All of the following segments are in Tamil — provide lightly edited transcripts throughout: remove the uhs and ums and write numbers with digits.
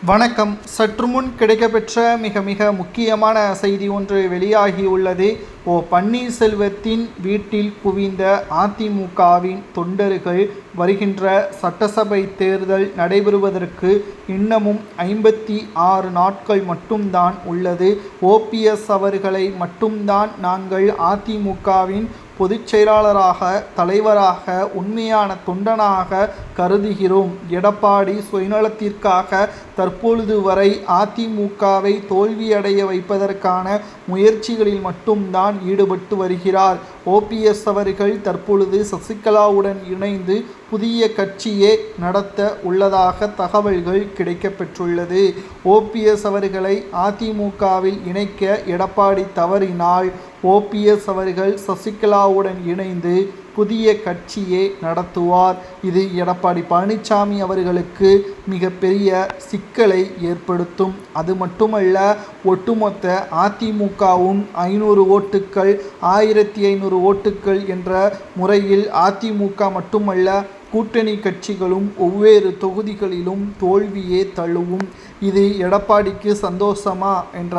வணக்கம். சற்று முன் கிடைக்கப்பெற்ற மிக முக்கியமான செய்தி ஒன்று வெளியாகியுள்ளது. பன்னீர்செல்வத்தின் வீட்டில் குவிந்த அதிமுகவின் தொண்டர்கள் வருகின்ற சட்டசபை தேர்தல் நடைபெறுவதற்கு இன்னமும் 56 நாட்கள் மட்டும்தான் உள்ளது. ஓபிஎஸ் அவர்களை மட்டும்தான் நாங்கள் அதிமுகவின் பொதுச் செயலாளராக, தலைவராக, உண்மையான தொண்டனாக கருதுகிறோம். எடப்பாடி சுயநலத்திற்காக தற்பொழுது வரை அதிமுகவை தோல்வியடைய வைப்பதற்கான முயற்சிகளில் மட்டும்தான் ஈடுபட்டு வருகிறார். ஓபிஎஸ் அவர்கள் தற்பொழுது சசிகலாவுடன் இணைந்து புதிய கட்சியே நடத்த உள்ளதாக தகவல்கள் கிடைக்கப்பெற்றுள்ளது. ஓபிஎஸ் அவர்களை அதிமுகவில் இணைக்க எடப்பாடி தவறினால் ஓபிஎஸ் அவர்கள் சசிகலாவுடன் இணைந்து புதிய கட்சியே நடத்துவார். இது எடப்பாடி பழனிசாமி அவர்களுக்கு மிகப்பெரிய சிக்கலை ஏற்படுத்தும். அது மட்டுமல்ல, ஒட்டுமொத்த அதிமுகவும் 500 ஓட்டுக்கள், 1500 ஓட்டுக்கள் என்ற முறையில் அதிமுக மட்டுமல்ல, கூட்டணி கட்சிகளும் ஒவ்வொரு தொகுதிகளிலும் தோல்வியே தழுவும். இது எடப்பாடிக்கு சந்தோஷமா என்ற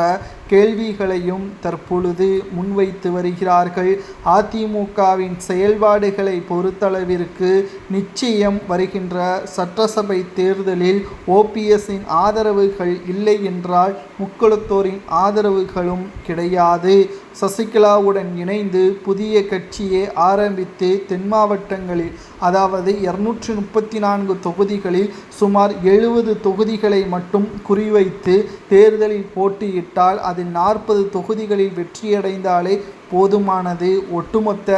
கேள்விகளையும் தற்பொழுது முன்வைத்து வருகிறார்கள். அதிமுகவின் செயல்பாடுகளை பொறுத்தளவிற்கு நிச்சயம் வருகின்ற சட்டசபை தேர்தலில் ஓபிஎஸ்ஸின் ஆதரவுகள் இல்லை என்றால் முக்குளத்தோரின் ஆதரவுகளும் கிடையாது. சசிகலாவுடன் இணைந்து புதிய கட்சியை ஆரம்பித்து தென் மாவட்டங்களில், அதாவது 234 தொகுதிகளில் சுமார் 70 தொகுதிகளை மட்டும் குறிவைத்து தேர்தலில் போட்டியிட்டால் அதில் 40 தொகுதிகளில் வெற்றியடைந்தாலே போதுமானது. ஒட்டுமொத்த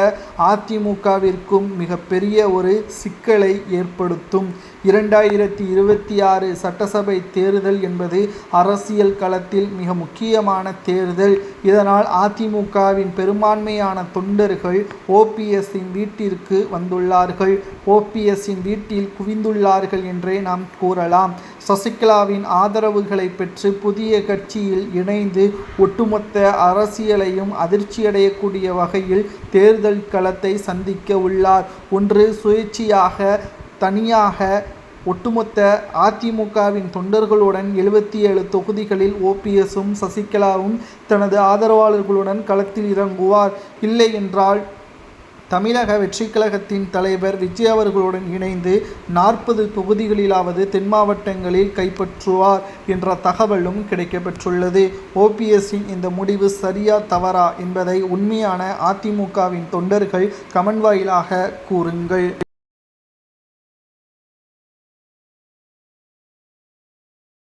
அதிமுகவிற்கும் மிகப்பெரிய ஒரு சிக்கலை ஏற்படுத்தும். 2026 சட்டசபை தேர்தல் என்பது அரசியல் களத்தில் மிக முக்கியமான தேர்தல். இதனால் அதிமுகவின் பெரும்பான்மையான தொண்டர்கள் ஓபிஎஸ்ஸின் வீட்டிற்கு வந்துள்ளார்கள், ஓபிஎஸ்ஸின் வீட்டில் குவிந்துள்ளார்கள் என்றே நாம் கூறலாம். சசிகலாவின் ஆதரவுகளை பெற்று புதிய கட்சியில் இணைந்து ஒட்டுமொத்த அரசியலையும் அதிர்ச்சியடையக்கூடிய வகையில் தேர்தல் களத்தை சந்திக்க உள்ளார். ஒன்று சுயேட்சையாக, தனியாக ஒட்டுமொத்த அதிமுகவின் தொண்டர்களுடன் 77 தொகுதிகளில் ஓபிஎஸ்ஸும் சசிகலாவும் தனது ஆதரவாளர்களுடன் களத்தில் இறங்குவார். இல்லை என்றால் தமிழக வெற்றி கழகத்தின் தலைவர் விஜய் அவர்களுடன் இணைந்து 40 தொகுதிகளிலாவது தென் மாவட்டங்களில் கைப்பற்றுவார் என்ற தகவலும் கிடைக்கப்பெற்றுள்ளது. ஓபிஎஸ்ஸின் இந்த முடிவு சரியா தவறா என்பதை உண்மையான அதிமுகவின் தொண்டர்கள் கமெண்ட் வாயிலாக கூறுங்கள்.